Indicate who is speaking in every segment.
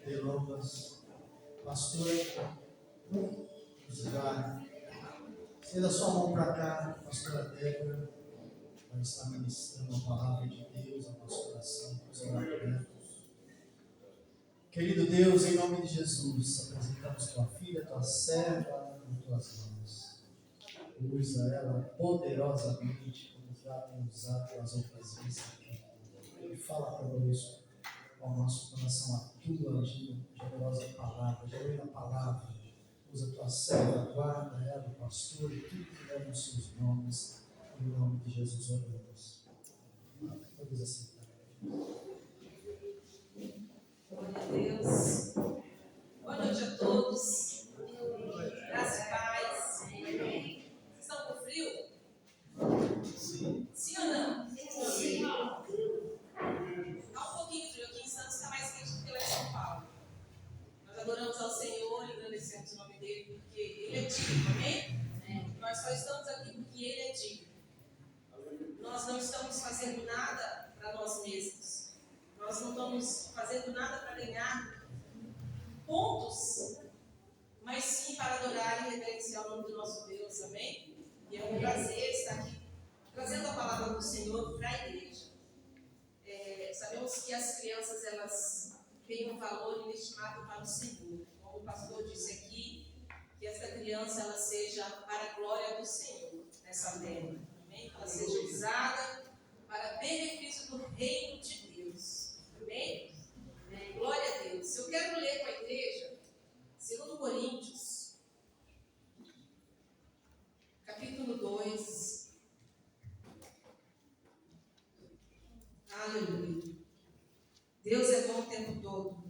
Speaker 1: delongas. Pastor, estenda sua mão para cá, pastora Débora, vai estar ministrando a palavra de Deus ao nosso coração, com os olhos abertos. Querido Deus, em nome de Jesus, apresentamos tua filha, tua serva, em tuas mãos. Usa ela poderosamente, como já tem usado as outras vezes aqui. E fala conosco, ao nosso coração, a tua generosa palavra, genuína palavra. Usa tua serva, guarda ela, o pastor, e tudo que leva os seus nomes. Em nome de Jesus, oramos. Vamos assim.
Speaker 2: Glória a Deus. Boa noite a todos. Graça e paz. Vocês estão com frio?
Speaker 1: Sim.
Speaker 2: Sim ou não? Sim. Está um pouquinho frio. Aqui em Santos está mais quente do que lá em São Paulo. Nós adoramos ao Senhor e agradecemos o nome dele porque ele é digno, amém? Nós só estamos aqui porque ele é digno. Nós não estamos fazendo nada para nós mesmos. Nós não estamos fazendo nada para ganhar pontos, mas sim para adorar e reverenciar o nome do nosso Deus, amém? E é um prazer estar aqui trazendo a palavra do Senhor para a igreja. Sabemos que as crianças, elas têm um valor inestimado para o Senhor. Como o pastor disse aqui, que essa criança ela seja para a glória do Senhor nessa terra, amém? Que ela seja usada para benefício do reino de Deus, amém? Glória a Deus. Eu quero ler com a igreja 2 Coríntios, capítulo 2. Aleluia. Deus é bom o tempo todo.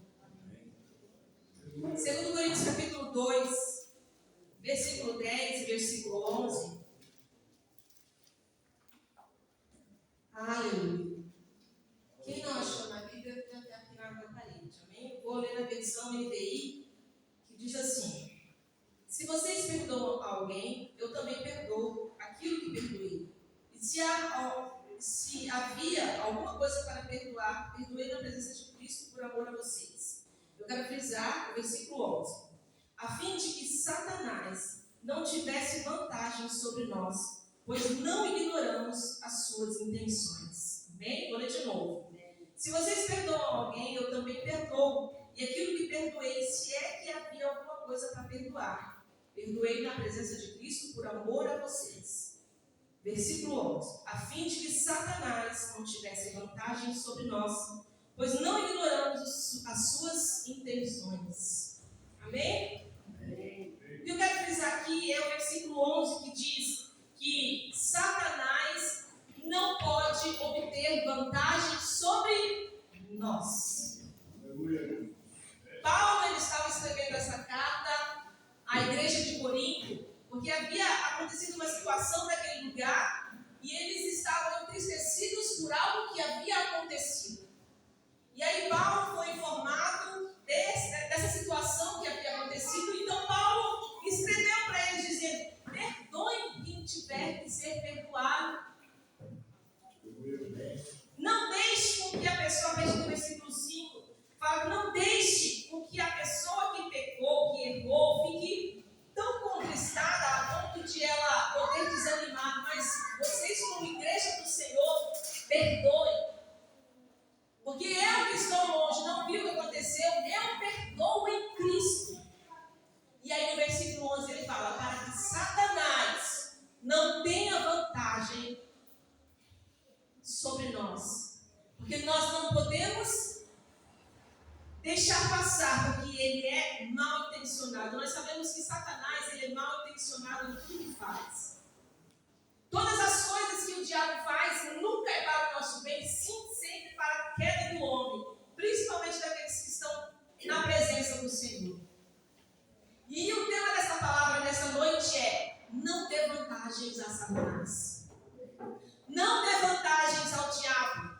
Speaker 2: 2 Coríntios, capítulo 2, versículo 10 e versículo 11. Aleluia. Quem não achou na Bíblia, tem até aqui na parede, amém? Vou ler na versão NVI, que diz assim: se vocês perdoam alguém, eu também perdoo aquilo que perdoei. E se havia alguma coisa para perdoar, perdoei na presença de Cristo por amor a vocês. Eu quero frisar o versículo 11. A fim de que Satanás não tivesse vantagem sobre nós, pois não ignoramos as suas intenções. Amém? Vou ler de novo. Se vocês perdoam alguém, eu também perdoo. E aquilo que perdoei, se é que havia alguma coisa para perdoar, perdoei na presença de Cristo por amor a vocês. Versículo 11. A fim de que Satanás não tivesse vantagem sobre nós, pois não ignoramos as suas intenções. Amém? Amém. O que eu quero frisar aqui é o versículo 11 que diz que Satanás não pode obter vantagem sobre nós. Paulo ele estava escrevendo essa carta à igreja de Corinto, porque havia acontecido uma situação naquele lugar e eles estavam entristecidos por algo que havia acontecido. E aí Paulo foi informado dessa situação que havia acontecido, então Paulo escreveu para eles dizendo: perdoem quem tiver que ser perdoado. Não deixe com que a pessoa, veja no versículo 5, fala: não deixe com que a pessoa que pecou, que errou, fique tão contristada a ponto de ela poder desanimar, mas vocês como igreja do Senhor, perdoem. Porque eu que estou longe, não vi o que aconteceu, eu perdoo em Cristo. E aí no versículo 11 ele fala: para que Satanás não tenha vantagem sobre nós. Porque nós não podemos deixar passar, porque ele é mal intencionado. Nós sabemos que Satanás ele é mal intencionado em tudo que faz. Todas as coisas que o diabo faz nunca é para o nosso bem, sim, sempre para a queda do homem, principalmente daqueles que estão na presença do Senhor. E o tema dessa palavra nessa noite é: não dê vantagens a Satanás. Não dê vantagens ao diabo.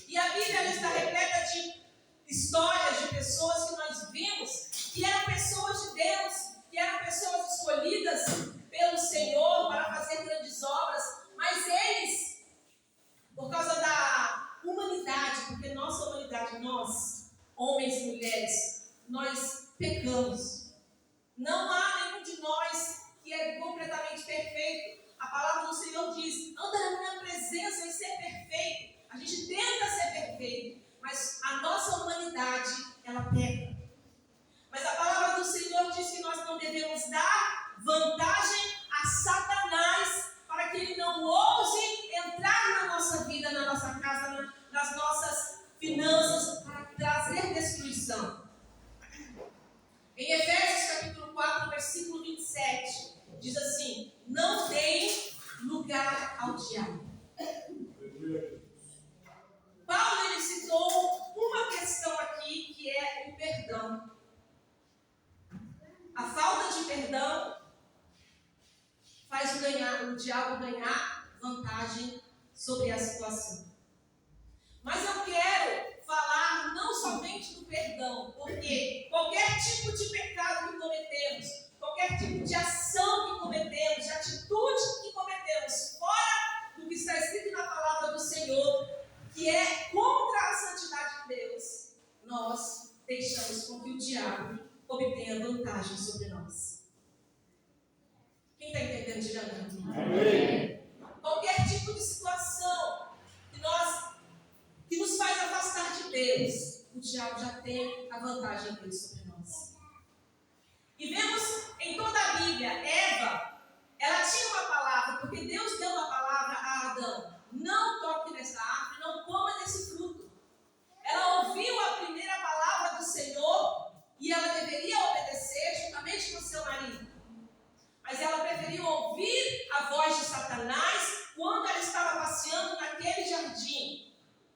Speaker 2: E a Bíblia está repleta de histórias de pessoas que nós vimos que eram pessoas de Deus, que eram pessoas escolhidas pelo Senhor para fazer grandes obras, mas eles, por causa da humanidade, porque nossa humanidade, homens e mulheres, nós pecamos. Não há nenhum de nós que é completamente perfeito. A palavra do Senhor diz: anda na minha presença em ser perfeito. A gente tenta ser perfeito, mas a nossa humanidade, ela peca. Mas a palavra do Senhor diz que nós não devemos dar vantagem a Satanás, para que ele não ouse entrar na nossa vida, na nossa casa, nas nossas finanças, para trazer destruição. Em Efésios capítulo 4, versículo 27, diz assim: não deem lugar ao diabo. Paulo, ele citou uma questão aqui, que é o perdão. A falta de perdão faz o diabo ganhar vantagem sobre a situação. Mas eu quero falar não somente do perdão, porque qualquer tipo de pecado que cometemos, qualquer tipo de ação que cometemos, de atitude que cometemos, fora do que está escrito na palavra do Senhor, que é contra a santidade de Deus, nós deixamos com que o diabo obtenha vantagem sobre nós. Quem está entendendo, diga amém. Qualquer tipo de situação que nos faz afastar de Deus, o diabo já tem a vantagem dele sobre nós. E vemos em toda a Bíblia, Eva, ela tinha uma palavra, porque Deus deu uma palavra a Adão: não toque nessa árvore, não coma desse fruto. Ela ouviu a primeira palavra do Senhor e ela deveria obedecer juntamente com seu marido. Mas ela preferiu ouvir a voz de Satanás quando ela estava passeando naquele jardim.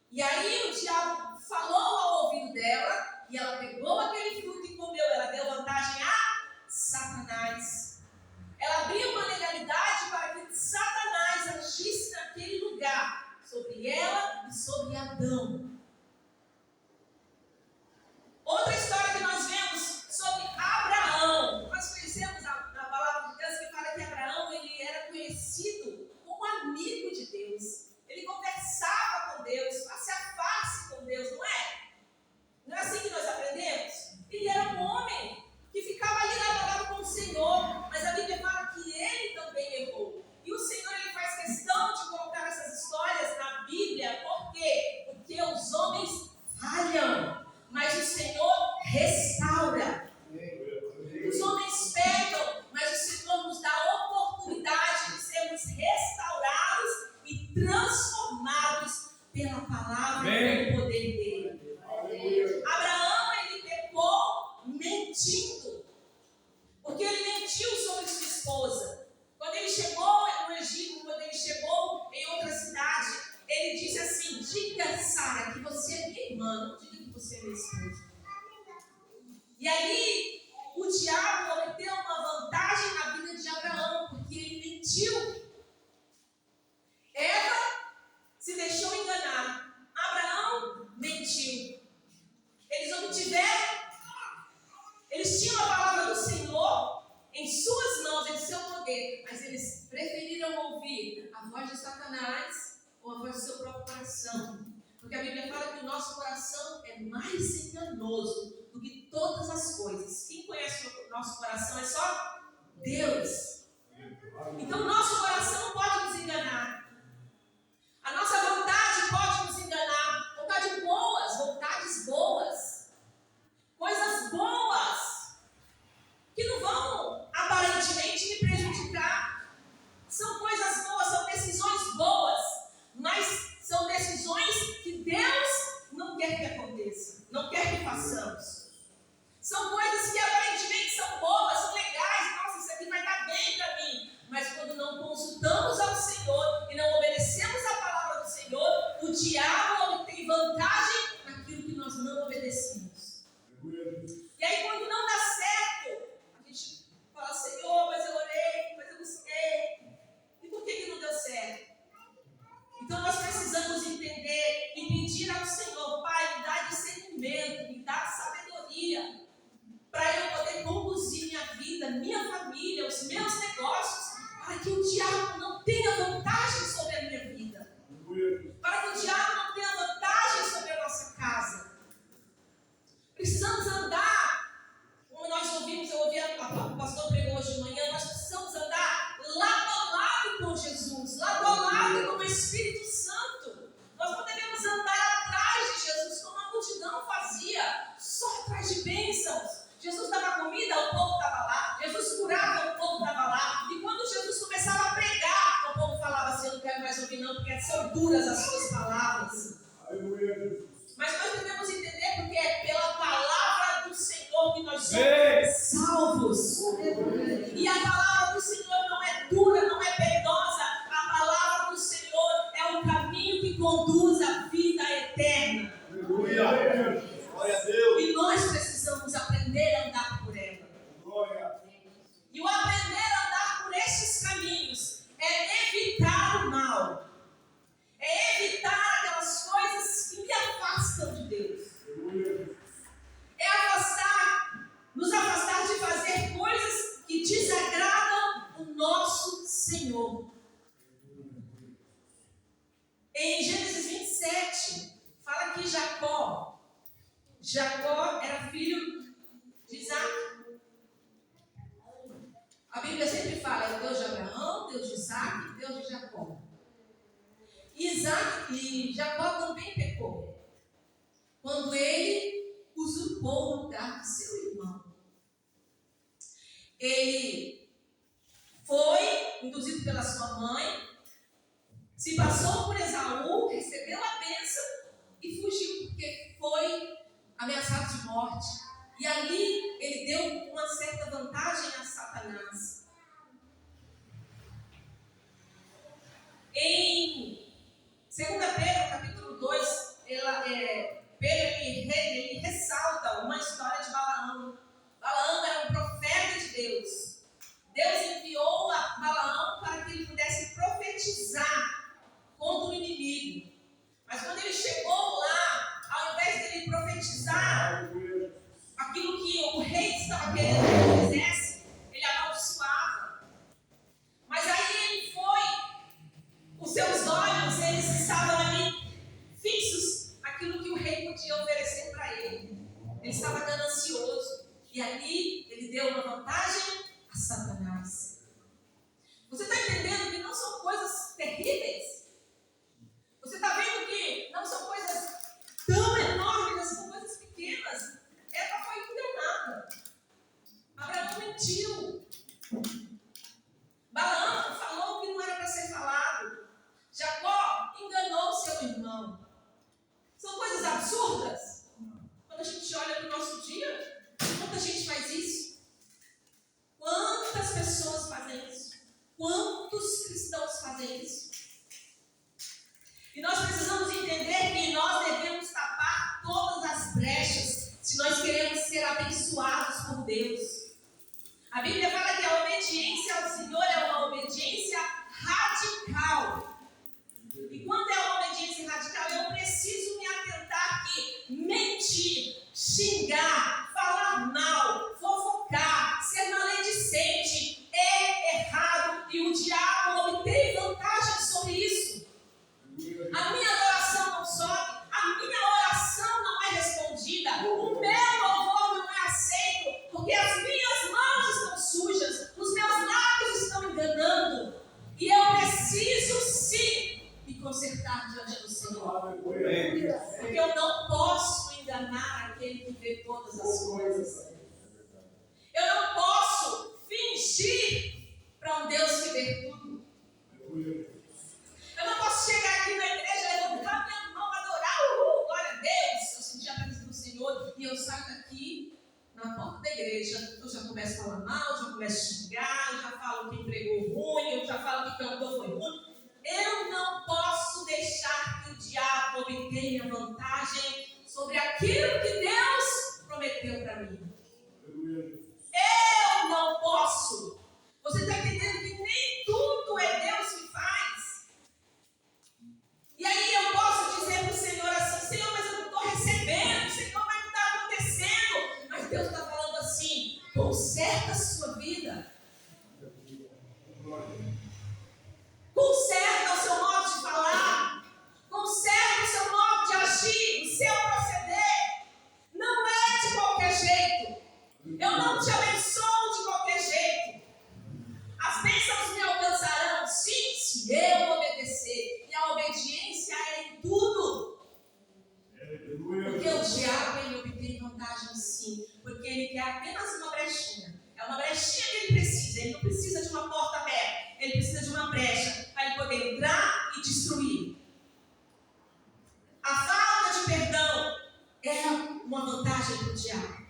Speaker 2: E aí o diabo falou ao ouvido dela e ela pegou aquele fruto e comeu. Ela deu vantagem a Satanás. Ela abriu uma legalidade para que Satanás agisse naquele lugar sobre ela e sobre Adão. Outra história que nós vemos sobre Abraão. Nós conhecemos na palavra de Deus que fala que Abraão, ele era conhecido como amigo de Deus. Ele conversava com Deus, face a face com Deus, não é? Não é assim que nós aprendemos? Ele era um homem que ficava ali lado com o Senhor, mas a Bíblia fala que ele também errou. E o Senhor, ele faz questão de colocar essas histórias na Bíblia. Por quê? Porque os homens falham, mas o Senhor restaura. Os homens pecam, mas o Senhor nos dá a oportunidade de sermos restaurados e transformados pela palavra e pelo poder dele. Abraão, ele pecou mentindo, porque ele mentiu sobre sua esposa. Quando ele chegou no Egito, quando ele chegou em outra cidade, ele disse assim: diga, Sara, que você é minha irmã, não diga que você é minha esposa. E aí o diabo obteve uma vantagem na vida de Abraão, porque ele mentiu. Eva se deixou enganar, Abraão mentiu. Eles tinham a palavra do Senhor em suas mãos, em seu poder, mas eles preferiram ouvir a voz de Satanás ou a voz do seu próprio coração. Porque a Bíblia fala que o nosso coração é mais enganoso do que todas as coisas. Quem conhece o nosso coração é só Deus. Então o nosso coração pode nos enganar. A nossa vontade pode nos enganar. Vontades boas. Coisas boas que não vão aparentemente me prejudicar. São coisas boas, são decisões boas, mas são decisões que Deus não quer que aconteça, não quer que façamos. São coisas que aparentemente são boas, são legais. Nossa, isso aqui vai dar bem para mim. Mas quando não consultamos ao Senhor e não obedecemos a palavra do Senhor, o diabo obtém vantagem naquilo que nós não obedecemos. E aí quando não dá certo, a gente fala: Senhor, mas eu orei, mas eu busquei. E por que não deu certo? Então nós precisamos entender e pedir ao Senhor: Pai, me dá discernimento, me dá sabedoria, para eu poder bênçãos. Jesus dava comida, o povo estava lá. Jesus curava, o povo estava lá. E quando Jesus começava a pregar, o povo falava assim: eu não quero mais ouvir não, porque são duras as suas palavras. Mas nós devemos entender porque é pela palavra do Senhor que nós somos salvos. E a palavra do Senhor não é dura, não é penosa. A palavra do Senhor é o caminho que conduz à vida eterna.
Speaker 3: Glória a Deus.
Speaker 2: E nós precisamos aprender a andar por ela. E o aprender a andar por estes caminhos é evitar o mal. É evitar aquelas coisas que me afastam de Deus. É nos afastar de fazer coisas que desagradam o nosso Senhor. Em Gênesis 27, fala que Jacó era filho de Isaac. A Bíblia sempre fala, é Deus de Abraão, Deus de Isaac e Deus de Jacó. E Jacó também pecou, quando ele usurpou o lugar de seu irmão. Ele foi induzido pela sua mãe, se passou por Esaú, recebeu a bênção e fugiu, porque foi ameaçado de morte. E ali ele deu uma certa vantagem a Satanás. Em 2 Pedro, capítulo 2, Pedro ele ressalta uma história de Balaão. Balaão era um profeta de Deus. Deus enviou a Balaão para que ele pudesse profetizar contra o inimigo. Mas quando ele chegou lá, ao invés de ele profetizar aquilo que o rei estava querendo que ele fizesse, ele amaldiçoava. Mas aí ele foi, os seus olhos, eles estavam ali fixos naquilo que o rei podia oferecer para ele. Ele estava ganancioso. E ali ele deu uma vantagem a Satanás. Você está entendendo que não são coisas terríveis? Você está vendo que não são coisas tão enormes, são coisas pequenas. Eva foi enganada. Abraão mentiu. Balaão falou o que não era para ser falado. Jacó enganou seu irmão. São coisas absurdas. Quando a gente olha para o nosso dia, quanta gente faz isso? Quantas pessoas fazem isso? Quantos cristãos fazem isso? E nós precisamos entender que nós devemos tapar todas as brechas se nós queremos ser abençoados por Deus. A Bíblia fala que a obediência ao Senhor é uma obediência radical. E quando é uma obediência radical, eu preciso me atentar que mentir, xingar, falar mal, fofocar, ser maledicente é errado e o diabo obtém vantagem sobre isso. A minha adoração não sobe, a minha oração não é respondida, o meu louvor não é aceito, porque as minhas mãos estão sujas, os meus lábios estão enganando, e eu preciso sim me consertar diante do Senhor, porque eu não posso enganar aquele que vê todas as coisas. Eu não posso fingir para um Deus que vê tudo. Eu não posso chegar aqui na igreja, levantar minha mão, adorar, glória a Deus, eu senti a presença do Senhor, e eu saio daqui, na porta da igreja, eu já começo a falar mal, já começo a xingar, eu já falo que pregou ruim, eu já falo que cantou foi ruim. Eu não posso deixar que o diabo obtenha vantagem sobre aquilo que Deus prometeu para mim. Eu não posso. Você está entendendo que nem tudo é Deus que faz? E aí eu posso dizer para o Senhor assim: Senhor, mas eu não estou recebendo, Senhor, mas não está acontecendo. Mas Deus está falando assim: conserta a sua vida. Conserta o seu modo de falar. Conserta o seu modo de agir, o seu proceder. Não é de qualquer jeito. Eu não te abençoo de qualquer jeito. As bênçãos me alcançarão, sim, se eu obedecer. E a obediência é em tudo. Porque o diabo, ele obtém vantagem, sim. ele quer apenas uma brechinha. É uma brechinha que ele precisa. Ele não precisa de uma porta aberta. Ele precisa de uma brecha para ele poder entrar e destruir. A falta de perdão é uma vantagem para o diabo.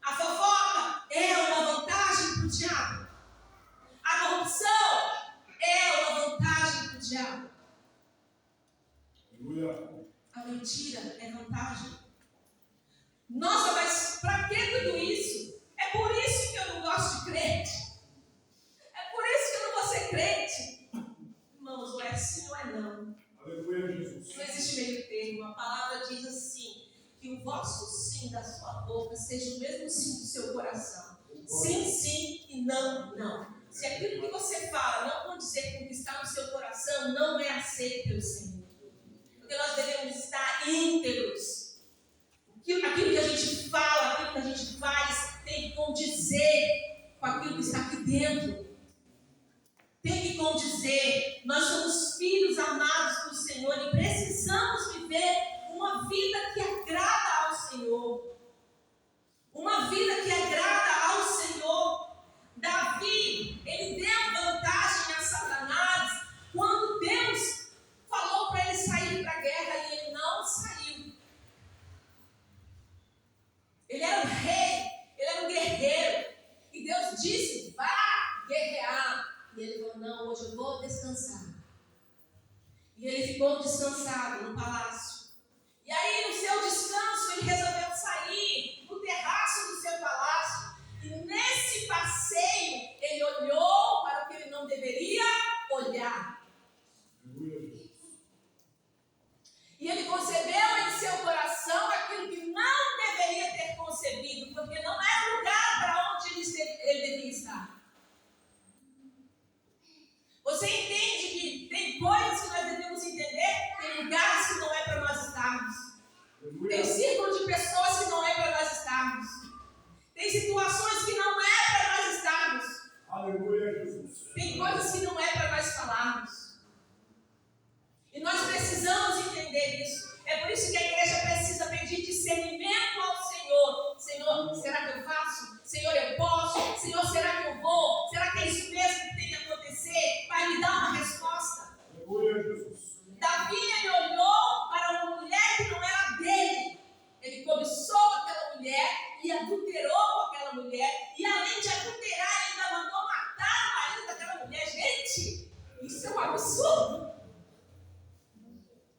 Speaker 2: A fofoca é uma vantagem para o diabo. A corrupção é uma vantagem para o diabo. A mentira é vantagem. Nossa, mas para que tudo isso? É por isso que eu não gosto de crente. É por isso que eu não vou ser crente. Irmãos, ou é sim ou é não.
Speaker 3: Aleluia, Jesus.
Speaker 2: Não existe meio termo. A palavra diz assim, que o vosso sim da sua boca seja o mesmo sim do seu coração. Sim, sim e não, não. Se aquilo que você fala não condizer com o que está no seu coração, não é aceito pelo Senhor. Porque nós devemos estar íntegros. Aquilo que a gente fala, aquilo que a gente faz, tem que condizer com aquilo que está aqui dentro. Tem que condizer. Nós somos filhos amados do Senhor e precisamos viver uma vida que agrada ao Senhor. Uma vida que agrada ao Senhor. Davi, ele deu vantagem a Satanás quando Deus falou para ele sair para a guerra e ele não saiu. Ele era um rei, ele era um guerreiro. E Deus disse, vá guerrear. E ele falou, não, hoje eu vou descansar. E ele ficou descansado no palácio. E aí, no seu descanso, ele resolveu sair no terraço do seu palácio. E nesse passeio, ele olhou para o que ele não deveria olhar. E ele concebeu em seu coração aquilo que não deveria ter concebido, porque não era o lugar para onde ele devia estar. Você entende que tem coisas que nós devemos entender, tem lugares que não é para nós estarmos. Tem círculo de pessoas que não é para nós estarmos. Tem situações que não é para nós estarmos.
Speaker 3: Aleluia, Jesus.
Speaker 2: Tem coisas que não é para nós falarmos. E nós precisamos entender isso. É por isso que a igreja precisa pedir discernimento ao Senhor. Senhor, será que eu faço? Senhor, eu posso? Senhor, será que eu vou? Será que é isso mesmo que tem que acontecer? Vai me dar uma resposta.
Speaker 3: Aleluia, Jesus.
Speaker 2: Davi, ele olhou para uma mulher que não era dele. Ele cobiçou aquela mulher e adulterou com aquela mulher. E além de adulterar, ele ainda mandou matar o marido daquela mulher. Gente, isso é um absurdo.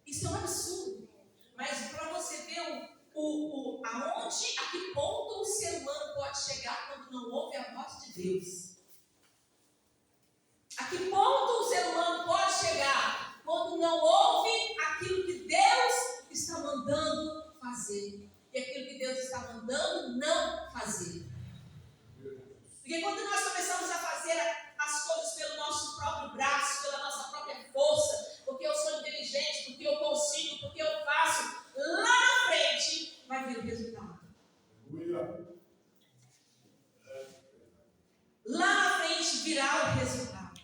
Speaker 2: Isso é um absurdo. Mas para você ver aonde, a que ponto o ser humano pode chegar quando não ouve a voz de Deus. A que ponto o ser humano pode chegar quando não ouve aquilo que Deus está mandando fazer. E aquilo que Deus está mandando não fazer. Porque quando nós começamos a fazer as coisas pelo nosso próprio braço, pela nossa própria força, porque eu sou inteligente, porque eu consigo, porque eu faço, lá na frente vai vir o resultado. Lá na frente virá o resultado.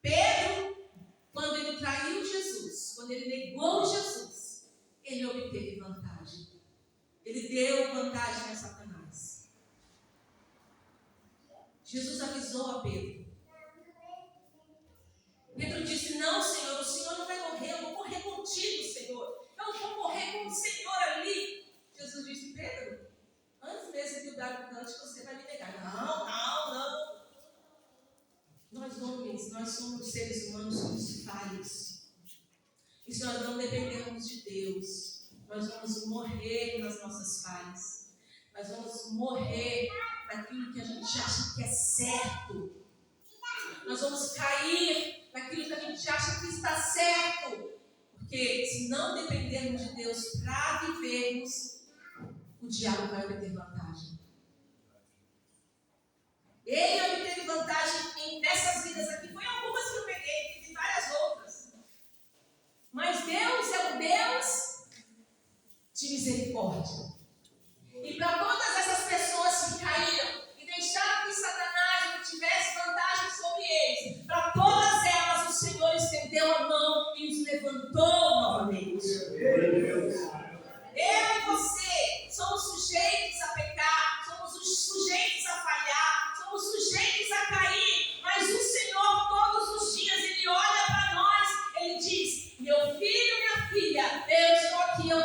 Speaker 2: Pedro, quando ele traiu Jesus, quando ele negou Jesus, ele obteve vantagem. Ele deu vantagem a Satanás. Jesus avisou a Pedro. Pedro disse, não, Senhor, o Senhor não vai morrer, eu vou morrer contigo, Senhor. Eu vou morrer com o Senhor ali. Jesus disse, Pedro, antes mesmo que o galo cante, você vai me negar. Não. Nós homens, nós somos seres humanos, somos falhos. E se nós não dependermos de Deus, nós vamos morrer nas nossas falhas. Nós vamos morrer naquilo que a gente acha que é certo. Nós vamos cair naquilo que a gente acha que está certo. Porque se não dependermos de Deus para vivermos, o diabo vai obter vantagem. Ele obteve vantagem nessas vidas aqui. Foi algumas que eu peguei, tem várias outras. Mas Deus é um Deus de misericórdia. E para todas essas pessoas que caíram e deixaram que Satanás tivesse vantagem sobre eles, para todas elas o Senhor estendeu a mão e os levantou novamente. Eu e você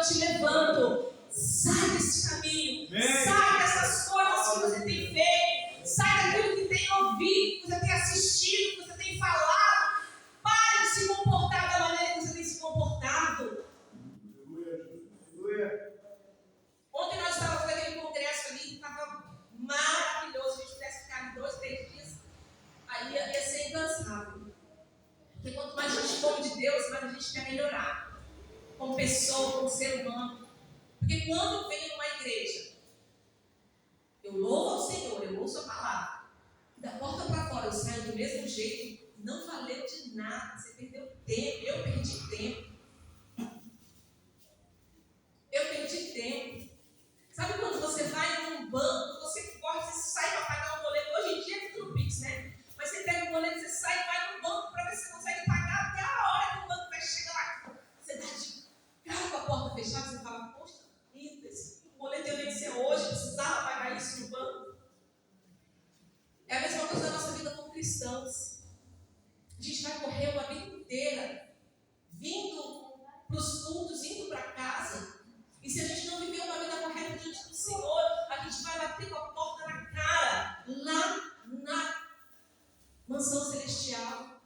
Speaker 2: eu te levanto. Sai desse caminho.
Speaker 3: Amém.
Speaker 2: Sai dessas coisas que você tem feito. Sai daquilo que tem ouvido, que você tem assistido, que você tem falado. Pare de se comportar da maneira que você tem se comportado. Ontem nós estávamos naquele congresso ali, estava maravilhoso. Se a gente pudesse ficar 2, 3 dias, aí ia ser incansável. Porque quanto mais a gente come de Deus, mais a gente quer melhorar. Como pessoa, como ser humano. Porque quando eu venho numa igreja, eu louvo ao Senhor, eu ouço a palavra. Da porta para fora eu saio do mesmo jeito, não valeu de nada. Você perdeu tempo, eu perdi tempo. Eu perdi tempo. Sabe quando você vai num banco, você corre, você sai para pagar um boleto. Hoje em dia é tudo no Pix, né? Mas você pega um boleto, você sai e vai no banco para ver se você consegue pagar até a hora que o banco vai chegar lá. Você dá de cara com a porta fechada, você fala, poxa, esse boleto eu vencer hoje, precisava pagar isso no banco. É a mesma coisa da nossa vida como cristãos. A gente vai correr uma vida inteira, vindo para os cultos, indo para casa. E se a gente não viver uma vida correta diante do Senhor, a gente vai bater com a porta na cara, lá na mansão celestial.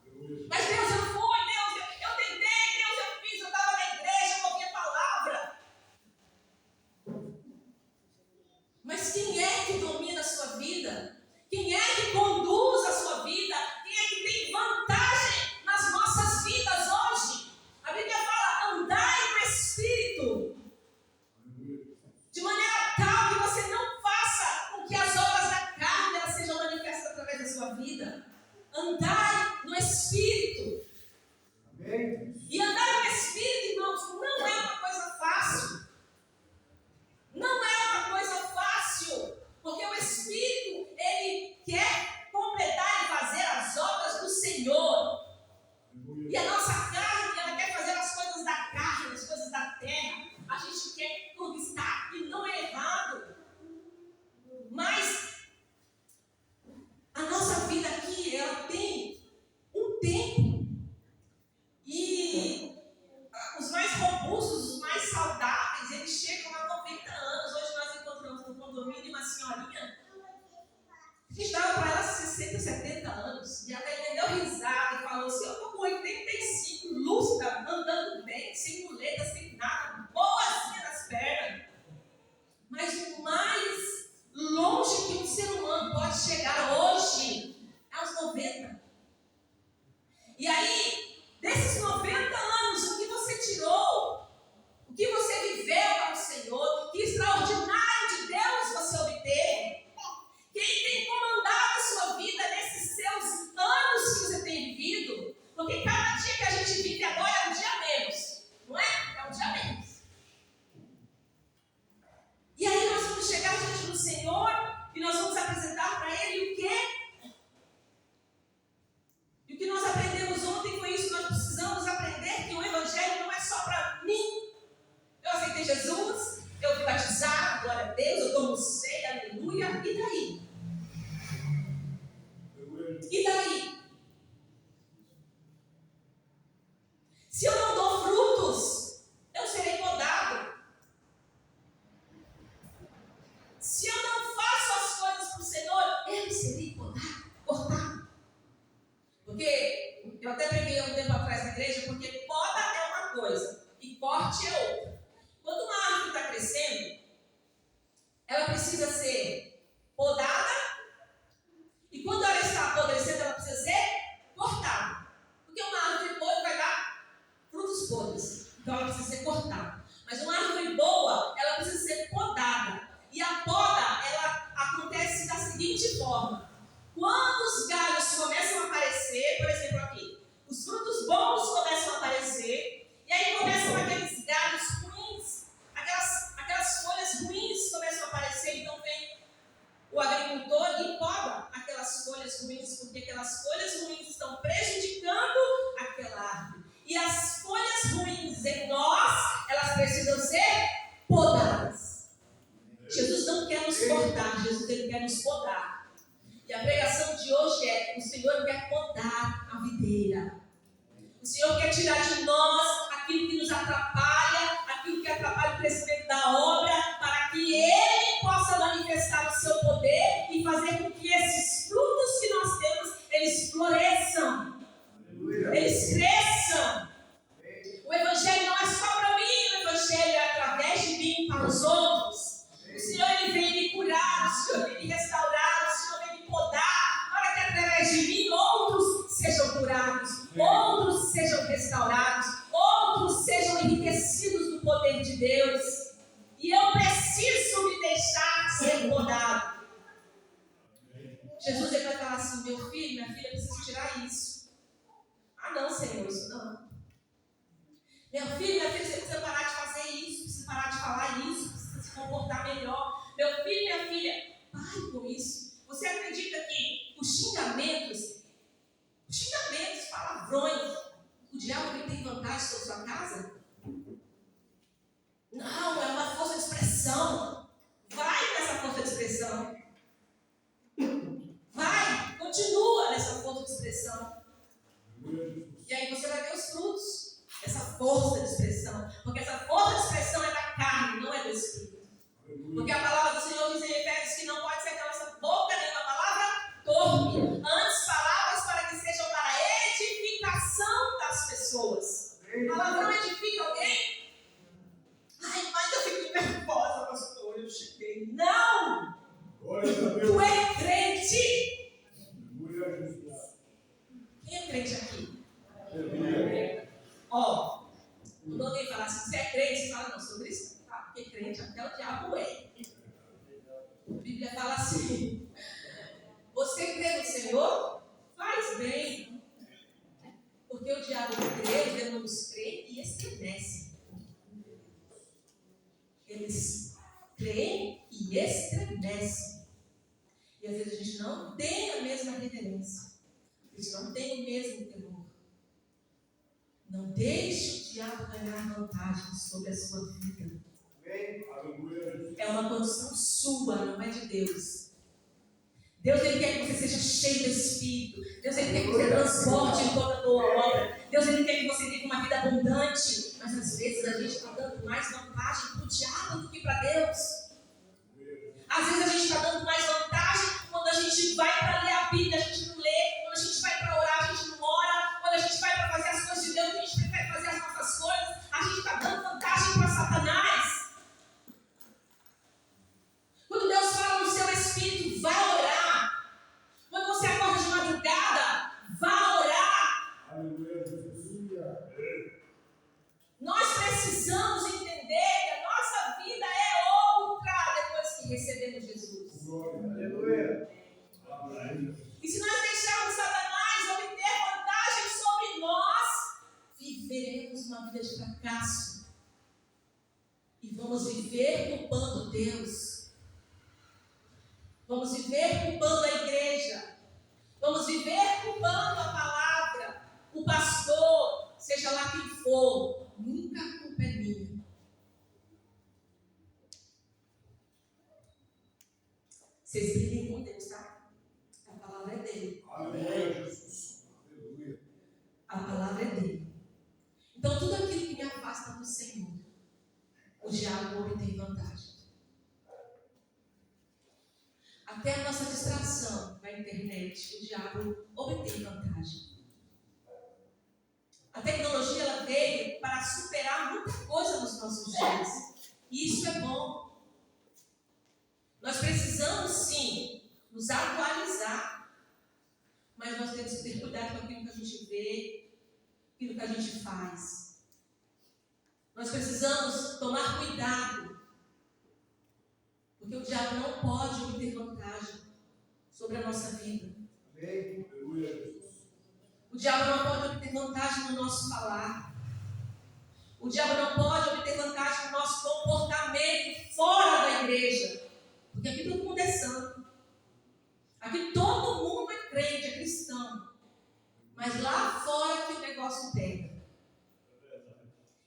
Speaker 2: Mas Deus, eu fui, Deus, eu tentei, Deus, eu fiz, eu estava na igreja, eu ouvi a palavra. Mas quem é que domina a sua vida? Quem é que conduz a sua vida? Quem é que tem vantagem nas nossas vidas hoje? A Bíblia fala, andai no Espírito. De maneira tal que você não faça com que as obras da carne elas sejam manifestas através da sua vida. Andai no Espírito.
Speaker 3: Amém.
Speaker 2: E andar no Espírito, irmãos, não é uma coisa fácil. Não é uma coisa fácil. Porque o Espírito, ele quer completar e fazer as obras do Senhor. E a nossa carne, ela quer fazer as coisas da carne, as coisas da terra. A gente quer conquistar, e não é errado. Mas a nossa vida aqui, ela tem um tempo. E os mais robustos, os mais saudáveis, eles chegam a 90 anos. Hoje nós encontramos no condomínio uma senhorinha que estava para ela 60, 70 anos. E a velha deu risada e falou assim, eu estou com 85, lúcida, andando bem, sem muleta, sem nada, boazinha nas pernas. Mas o mais longe que um ser humano pode chegar hoje é aos 90. E aí, desses 90 anos, o que você tirou, o que você viveu para o Senhor, que extraordinário de Deus você obteve. Quem tem comandado a sua vida nesses seus anos que você tem vivido? Porque cada dia que a gente vive agora é um dia menos, não é? É um dia menos. E aí nós vamos chegar diante do Senhor e nós vamos apresentar para Ele o quê? E o que nós aprendemos ontem foi isso, nós precisamos aprender que o Evangelho não é só para mim. Eu aceitei Jesus, eu fui batizado, glória a Deus, eu tomo ceia, aleluia, e daí? E daí? Se eu não dou frutos, eu serei podado. Se eu não faço as coisas para o Senhor, eu serei cortado. Porque eu até preguei há um tempo atrás na igreja, porque poda é uma coisa e corte é outra. Quando uma árvore está crescendo, ela precisa ser podada, e quando ela está apodrecendo, ela precisa ser cortada. Porque uma árvore podre vai dar frutos podres, então ela precisa ser cortada. Mas uma árvore boa, ela precisa ser podada. E a poda, ela acontece da seguinte forma: quando os galhos começam a aparecer, por exemplo aqui, os frutos bons começam a aparecer, e aí começam aqueles galhos ruins, aquelas folhas ruins começam a aparecer, então vem o agricultor e poda aquelas folhas ruins, porque aquelas folhas ruins estão prejudicando aquela árvore. E as folhas ruins em nós, elas precisam ser podadas. Jesus não quer nos cortar, Jesus ele quer nos podar. E a pregação de hoje é: o Senhor quer podar a videira. O Senhor quer tirar de nós aquilo que nos atrapalha, aquilo que atrapalha para os outros. O Senhor, Ele vem me curar, o Senhor vem me restaurar, o Senhor vem me podar, para que através de mim outros sejam curados, outros sejam restaurados, outros sejam enriquecidos no poder de Deus. E eu preciso me deixar ser podado. Jesus, Ele vai falar assim: meu filho, minha filha, eu preciso tirar isso. Ah, não, Senhor, isso não. Meu filho, minha filha, você precisa parar de fazer isso, precisa parar de falar isso, precisa se comportar melhor. Meu filho, minha filha, pare com isso. Você acredita que os xingamentos, palavrões, o diabo tem vantagem sobre sua casa? Não, é uma força de expressão. Vai nessa força de expressão. Vai, continua nessa força de expressão. E aí você vai ver os frutos dessa força de expressão. Porque essa força de expressão é da carne, não é do Espírito. Porque a palavra do Senhor diz em Efésios que não pode ser da nossa boca nenhuma palavra torpe. Antes, palavras para que sejam para a edificação das pessoas. A palavra não edifica alguém? Ai, mas eu fico nervosa, pastor, eu cheguei. Não! Tu é crente! Quem é crente aqui? Ó, quando alguém fala assim, você é crente, você fala, não, sou cristão. Tá, porque crente até o diabo é. A Bíblia fala assim: você crê no Senhor? Faz bem. Porque o diabo crê, os demônios creem e estremecem. Eles creem e estremecem. E às vezes a gente não tem a mesma reverência. A gente não tem o mesmo temor. Não deixe o diabo ganhar vantagem sobre a sua vida. É uma condição sua, não é de Deus. Deus, Ele quer que você seja cheio do Espírito. Deus, Ele quer que você transporte em toda boa obra. Deus, Ele quer que você tenha uma vida abundante. Mas às vezes a gente está dando mais vantagem para o diabo do que para Deus. Às vezes a gente está dando mais vantagem quando a gente vai para ler a Bíblia, a gente não lê. Quando a gente vai para orar, a gente não ora. Quando a gente vai para fazer as coisas de Deus, a gente prefere fazer as nossas coisas. A gente está dando vantagem para Satanás. Quando Deus fala no seu espírito, vá orar. Quando você acorda de madrugada, vá orar. Nós precisamos entender que a nossa vida é outra depois que recebemos Jesus. E se nós deixarmos Satanás obter vantagem sobre nós, viveremos uma vida de fracasso. E vamos viver culpando Deus. Vamos viver culpando a igreja. Vamos viver culpando a palavra, o pastor, seja lá quem for. Nunca a culpa é minha. Vocês briguem com Deus, tá? A palavra é dele. A palavra é dele. Então, tudo aquilo que me afasta do Senhor, o diabo obtém vantagem. Até a nossa distração na internet, o diabo obtém vantagem. A tecnologia, ela veio para superar muita coisa nos nossos dias. E isso é bom. Nós precisamos, sim, nos atualizar. Mas nós temos que ter cuidado com aquilo que a gente vê, aquilo que a gente faz. Nós precisamos tomar cuidado. Porque o diabo não pode obter vantagem sobre a nossa vida. O diabo não pode obter vantagem no nosso falar. O diabo não pode obter vantagem no nosso comportamento fora da igreja. Porque aqui todo mundo é santo. Aqui todo mundo é crente, é cristão. Mas lá fora que o negócio pega.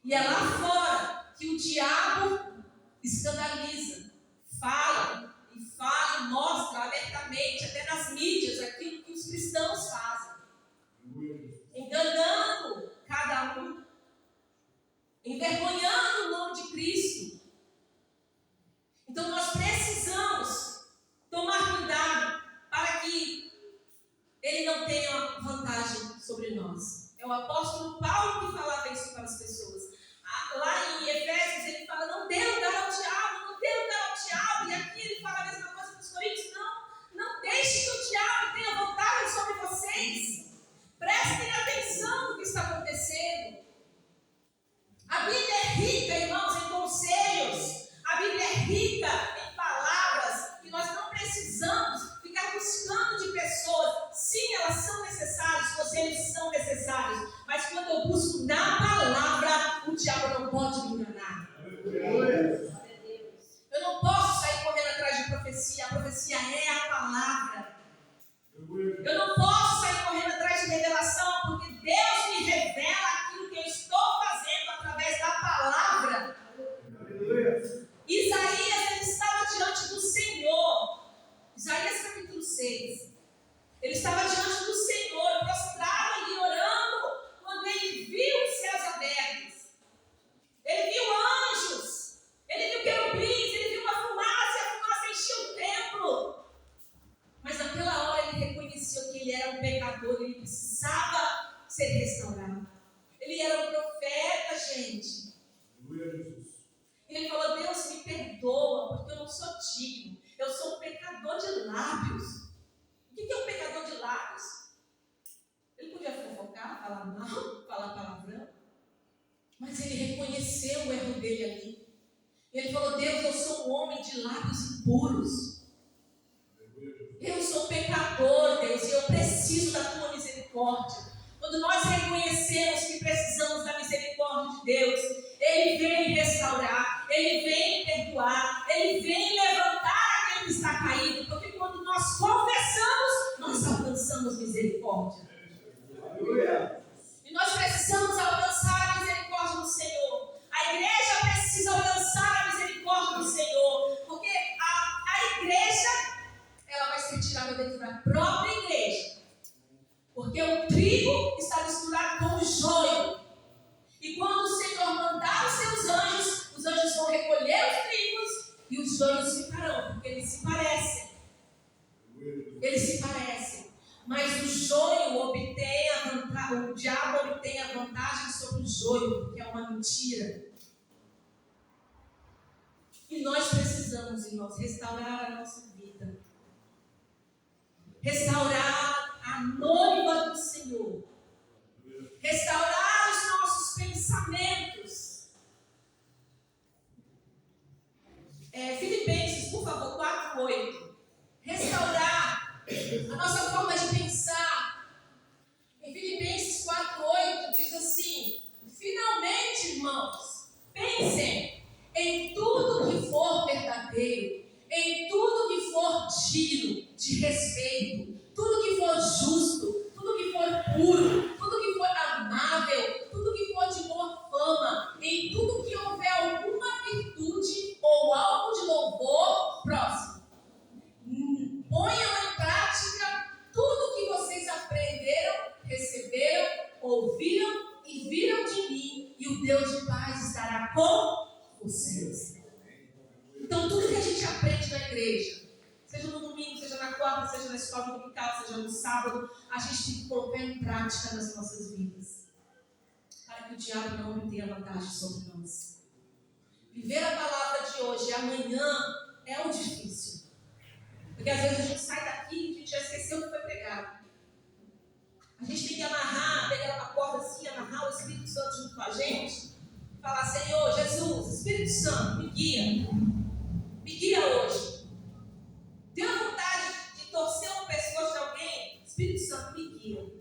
Speaker 2: E é lá fora que o diabo escandaliza. Fala e mostra abertamente, até nas mídias, aquilo que os cristãos fazem. Enganando cada um. Envergonhando o nome de Cristo. Então nós precisamos tomar cuidado para que ele não tenha vantagem sobre nós. É o apóstolo Paulo que falava isso para as pessoas. Lá em Efésios ele fala, não dê lugar ao diabo. rica em palavras e nós não precisamos ficar buscando de pessoas. Sim, elas são necessárias, conselhos são necessários, mas quando eu busco na palavra, o diabo não pode me enganar. Eu não posso sair correndo atrás de profecia. A profecia é a palavra. Eu não posso sair correndo atrás de revelação, porque Deus me revela aquilo que eu estou fazendo através da palavra. Isaías, ele estava diante do Senhor. Isaías capítulo 6. Ele estava diante do Senhor, prostrado ali, orando, quando ele viu os céus abertos. Ele viu anjos, ele viu querubins, ele viu uma fumaça, e a fumaça encheu o templo. Mas naquela hora ele reconheceu que ele era um pecador, ele precisava ser restaurado. Ele era um profeta, gente. E ele falou: Deus, me perdoa, porque eu não sou digno. Eu sou um pecador de lábios. O que é um pecador de lábios? Ele podia fofocar, falar mal, falar palavrão. Mas ele reconheceu o erro dele ali. Ele falou: Deus, eu sou um homem de lábios impuros. Eu sou pecador, Deus, e eu preciso da tua misericórdia. Quando nós reconhecemos que precisamos da misericórdia de Deus, Ele vem restaurar, Ele vem perdoar, Ele vem levantar aquele que está caído, porque quando nós confessamos, nós alcançamos misericórdia. E nós precisamos alcançar a misericórdia do Senhor. A igreja precisa alcançar a misericórdia do Senhor, porque a igreja, ela vai ser tirada dentro da própria igreja, porque o trigo está misturado com o joio. E quando o Senhor mandar os anjos vão recolher os trigos e os joios ficarão, porque eles se parecem. Eles se parecem. Mas o joio obtém a vantagem, o diabo obtém a vantagem sobre o joio, porque é uma mentira. E nós precisamos, irmãos, restaurar a nossa vida. Restaurar a noiva do Senhor. Restaurar os nossos pensamentos. Filipenses, por favor, 4:8. Restaurar a nossa forma de pensar. Em Filipenses 4:8 diz assim: finalmente, irmãos, pensem em tudo que for verdadeiro, em tudo que for digno de respeito, tudo que for justo, tudo que for puro, tudo que for amável, tudo que for de boa fama, em tudo que houver alguma virtude ou algo de louvor, próximo. Ponham em prática tudo que vocês aprenderam, receberam, ouviram e viram de mim, e o Deus de paz estará com vocês. Então, tudo que a gente aprende na igreja, seja no domingo, seja na quarta, seja na escola dominical, seja no sábado, a gente tem que colocar em prática nas nossas vidas, para que o diabo não tenha vantagem sobre nós. Viver a palavra de hoje e amanhã é o difícil. Porque às vezes a gente sai daqui e a gente já esqueceu o que foi pregado. A gente tem que amarrar, pegar uma corda assim, amarrar o Espírito Santo junto com a gente, falar: Senhor, Jesus, Espírito Santo, me guia. Me guia hoje. Deu vontade de torcer um pescoço de alguém? Espírito Santo, me guia.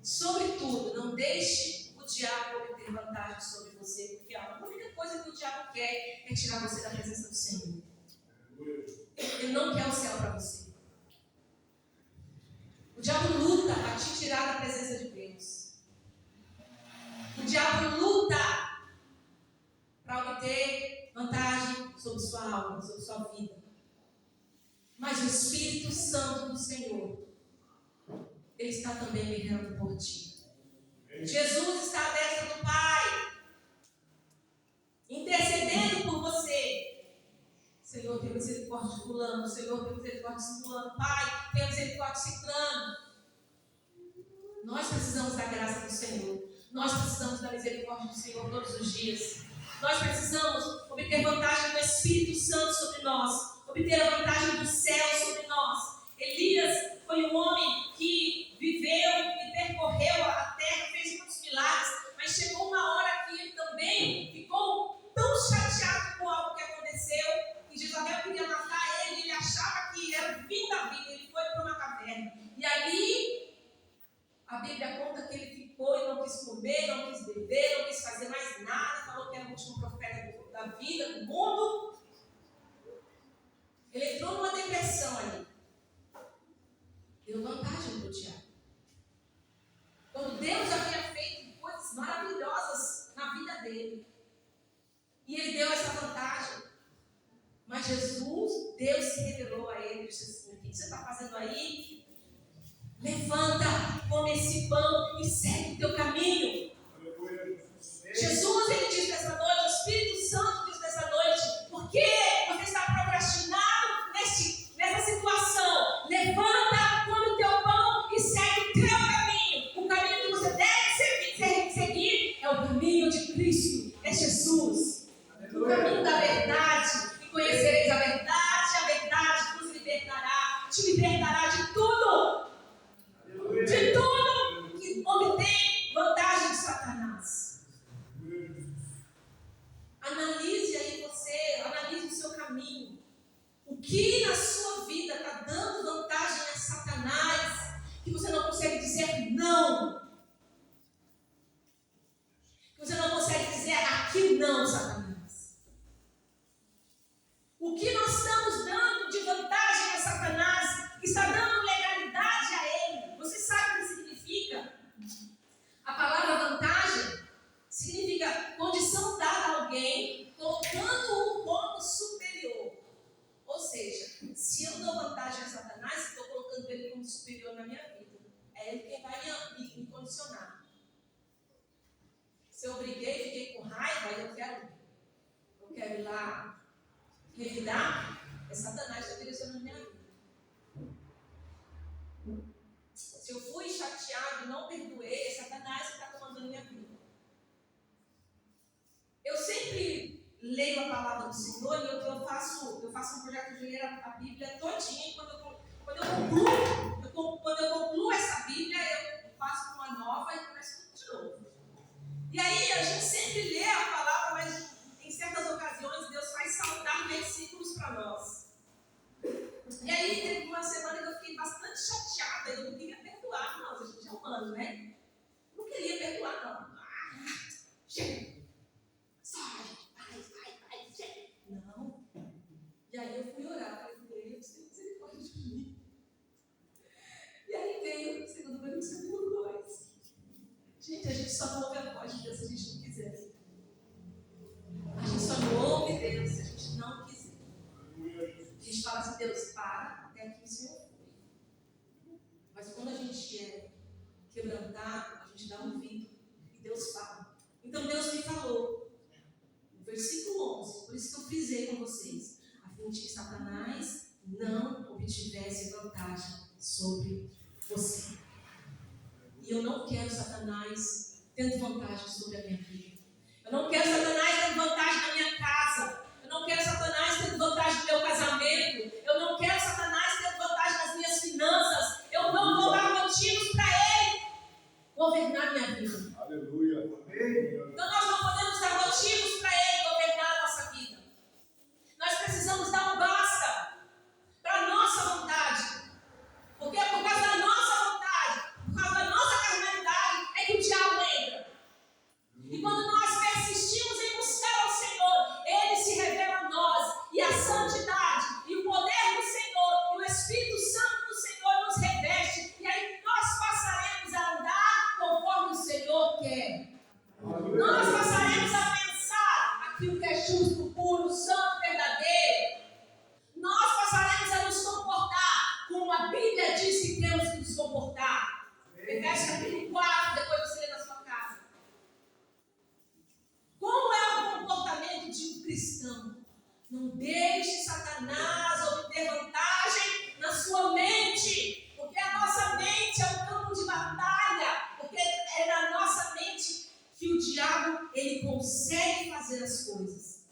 Speaker 2: Sobretudo, não deixe o diabo obter vantagem sobre você, porque a única coisa que o diabo quer é tirar você da presença do Senhor. Ele não quer o céu para você. O diabo luta para te tirar da presença de Deus. O diabo luta para obter vantagem sobre sua alma, sobre sua vida. Mas o Espírito Santo do Senhor, Ele está também guerreando por ti. Jesus está à destra do Pai, intercedendo por você. Senhor, tem misericórdia de fulano. Senhor, tem misericórdia de fulano. Pai, tem misericórdia de ciclano. Nós precisamos da graça do Senhor. Nós precisamos da misericórdia do Senhor todos os dias. Nós precisamos obter vantagem do Espírito Santo sobre nós, obter a vantagem do céu sobre nós. Elias foi um homem que viveu e percorreu a terra, fez muitos milagres, mas chegou uma hora que ele também ficou tão chateado que era o último profeta da vida, do mundo. Ele entrou numa depressão ali. Deu vantagem para o diabo. Quando Deus havia feito coisas maravilhosas na vida dele. E ele deu essa vantagem. Mas Jesus, Deus se revelou a ele e disse assim: o que você está fazendo aí? Levanta, come esse pão e segue o teu caminho. Jesus, ele diz nessa noite, o Espírito Santo diz nessa noite: por que você está procrastinado nessa situação? Levanta, come o teu pão e segue o teu caminho. O caminho que você deve seguir é o caminho de Cristo, é Jesus. O caminho da verdade. E conhecereis a verdade vos libertará. Te libertará de tudo. De tudo que obtém vantagem de Satanás. Analise aí você, analise o seu caminho. O que na sua vida está dando vantagem a Satanás, que você não consegue dizer não. Que você não consegue dizer aqui não, Satanás. O que nós estamos dando de vantagem a Satanás, que está dando legalidade a ele. Você sabe o que significa? A palavra vantagem significa condição dada a alguém, colocando-o como superior. Ou seja, se eu dou vantagem a Satanás, estou colocando ele como superior na minha vida. É ele quem vai me condicionar. Se eu briguei, fiquei com raiva, eu quero ir lá revidar, é Satanás que está direcionando a minha vida. Se eu fui chateado e não perdoei, é Satanás que está comandando a minha vida. Eu sempre leio a palavra do Senhor e eu faço um projeto de ler a Bíblia todinha. Quando eu concluo essa Bíblia, eu faço uma nova e começo tudo de novo. E aí a gente sempre lê a palavra, mas em certas ocasiões Deus faz saltar versículos para nós. E aí teve uma semana que eu fiquei bastante chateada, eu não queria perdoar, não, a gente é humano, né? Não queria perdoar, não. Chega! Sai! Vai, chega! Não. E aí eu fui orar, falei, Deus, tem misericórdia de mim. E aí veio o 2 Coríntios capítulo 2. Gente, a gente só não ouve a voz de Deus se a gente não quiser. A gente só não ouve Deus se a gente não quiser. A gente fala assim, Deus, para, até aqui o Senhor foi. Mas quando a gente é quebrantado, a gente dá ouvido e Deus fala. Então Deus me falou, no versículo 11, por isso que eu frisei com vocês, a fim de que Satanás não obtivesse vantagem sobre você. E eu não quero Satanás tendo vantagem sobre a minha vida. Eu não quero Satanás tendo vantagem na minha casa. Eu não quero Satanás tendo vantagem no meu casamento. Eu não quero Satanás tendo vantagem nas minhas finanças. Eu não vou dar motivos para ele governar minha vida.
Speaker 3: Aleluia.
Speaker 2: Então nós não podemos dar motivos para ele governar a nossa vida. Nós precisamos dar um basta para a nossa vontade. Porque é por causa da nossa vontade, por causa da nossa carnalidade, é que o diabo entra. E quando nós persistimos em buscar ao Senhor, Ele se revela a nós. E a santidade, e o poder do Senhor, e o Espírito Santo do Senhor nos reveste. E aí nós passaremos a andar conforme o Senhor quer. Nós passaremos a pensar aquilo que é justo, puro, santo, verdadeiro. Nós passaremos a nos comportar como a Bíblia diz que temos que nos comportar. Efésios capítulo 4, depois você lê na sua casa. Como é o comportamento de um cristão? Não deixe Satanás obter vantagem na sua mente. Porque a nossa mente é um campo de batalha. Porque é na nossa mente que o diabo ele consegue fazer as coisas.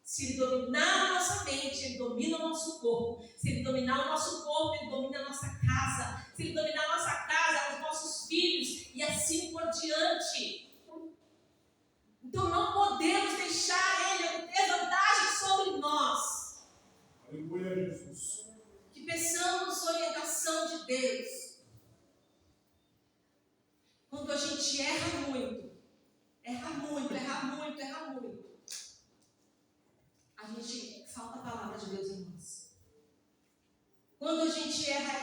Speaker 2: Se ele dominar a nossa mente, ele domina o nosso corpo. Se ele dominar o nosso corpo, ele domina a nossa casa. Se ele dominar a nossa casa, os nossos filhos e assim por diante. Então não podemos deixar ele ter vantagem sobre nós.
Speaker 3: Aleluia, Jesus.
Speaker 2: Que peçamos orientação de Deus. Quando a gente erra muito, gente falta a palavra de Deus em nós. Quando a gente erra,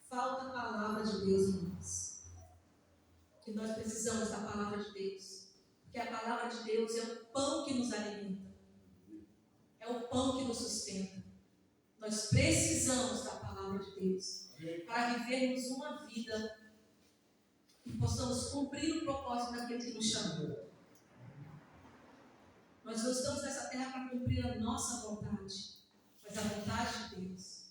Speaker 2: falta a palavra de Deus em nós. E nós precisamos da palavra de Deus. Porque a palavra de Deus é o pão que nos alimenta. É o pão que nos sustenta. Nós precisamos da palavra de Deus para vivermos uma vida e possamos cumprir o propósito daquele que nos chamou. Nós não estamos nessa terra para cumprir a nossa vontade, mas a vontade de Deus.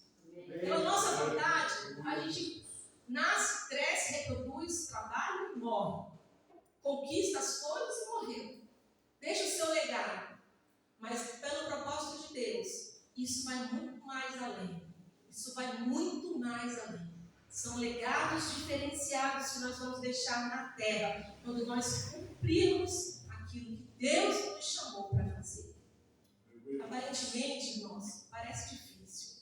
Speaker 2: Pela nossa vontade, a gente nasce, cresce, reproduz, trabalha e morre. Conquista as coisas e morreu. Deixa o seu legado. Mas pelo propósito de Deus, isso vai muito mais além. Isso vai muito mais além. São legados diferenciados que nós vamos deixar na terra, quando nós cumprirmos aquilo que Deus nos chamou para fazer. Aparentemente, irmãos, parece difícil.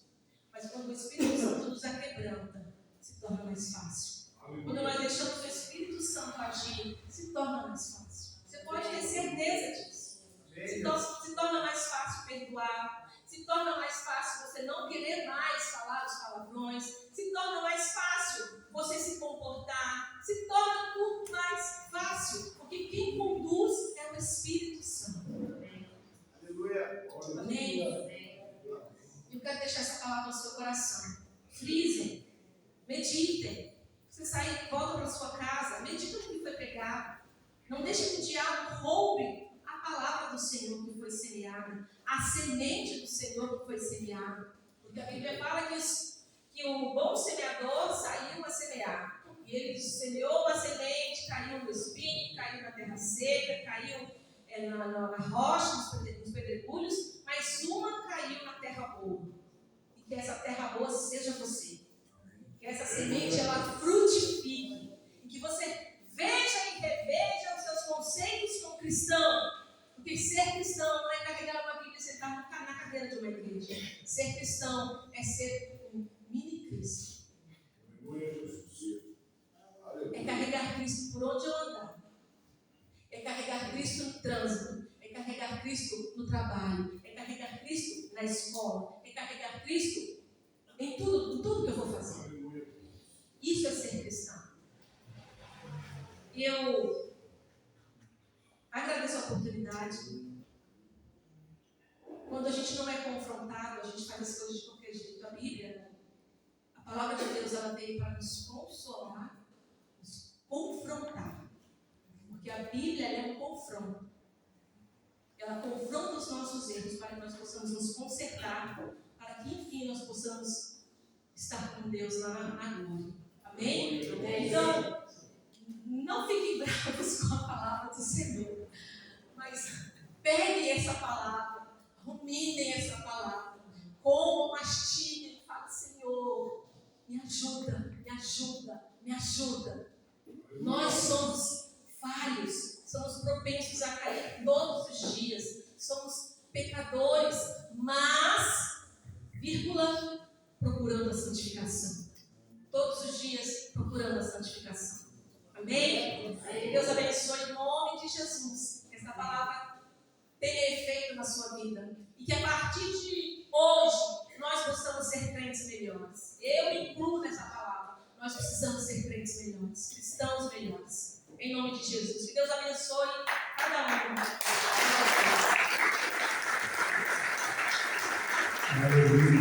Speaker 2: Mas quando o Espírito Santo nos aquebranta, se torna mais fácil. Quando nós deixamos o Espírito Santo agir, se torna mais fácil. Você pode ter certeza disso. Se torna mais fácil perdoar. Se torna mais fácil você não querer mais falar os palavrões. Se torna mais fácil você se comportar. Se torna tudo mais fácil. Porque quem conduz é o Espírito Santo.
Speaker 3: Aleluia.
Speaker 2: Amém? Eu quero deixar essa palavra no seu coração. Frisem. Meditem. Você sair e volta para sua casa. Medita no que foi pregado. Não deixe que o diabo roube a palavra do Senhor que foi semeada, a semente do Senhor que foi semeada. Porque a Bíblia fala que o bom semeador saiu a semear. E ele semeou a semente, caiu no espinho, caiu na terra seca, caiu na rocha, nos pedregulhos, mas uma caiu na terra boa. E que essa terra boa seja você. Que essa semente ela frutifique. E que você veja e reveja os seus conceitos como cristão. Porque ser cristão não é carregar uma Bíblia e sentar na cadeira de uma igreja. Ser cristão é ser um mini Cristo. É carregar Cristo por onde eu andar. É carregar Cristo no trânsito. É carregar Cristo no trabalho. É carregar Cristo na escola. É carregar Cristo em tudo que eu vou fazer. Isso é ser cristão. E eu agradeço a oportunidade. Quando a gente não é confrontado, a gente faz as coisas de qualquer jeito. A Bíblia, a palavra de Deus, ela veio para nos consolar, nos confrontar. Porque a Bíblia ela é um confronto. Ela confronta os nossos erros para que nós possamos nos consertar, para que enfim nós possamos estar com Deus lá na glória. Amém? Então, não fiquem bravos com a palavra do Senhor, mas peguem essa palavra, ruminem essa palavra, como mastigem e falem: Senhor, me ajuda, me ajuda, me ajuda. Nós somos falhos, somos propensos a cair todos os dias, somos pecadores, mas, procurando a santificação. Todos os dias procurando a santificação. Amém? Deus abençoe em nome de Jesus. Que essa palavra tenha efeito na sua vida. E que a partir de hoje nós possamos ser crentes melhores. Eu me incluo nessa palavra. Nós precisamos ser crentes melhores, cristãos melhores. Em nome de Jesus. Que Deus abençoe cada um.
Speaker 1: Aleluia.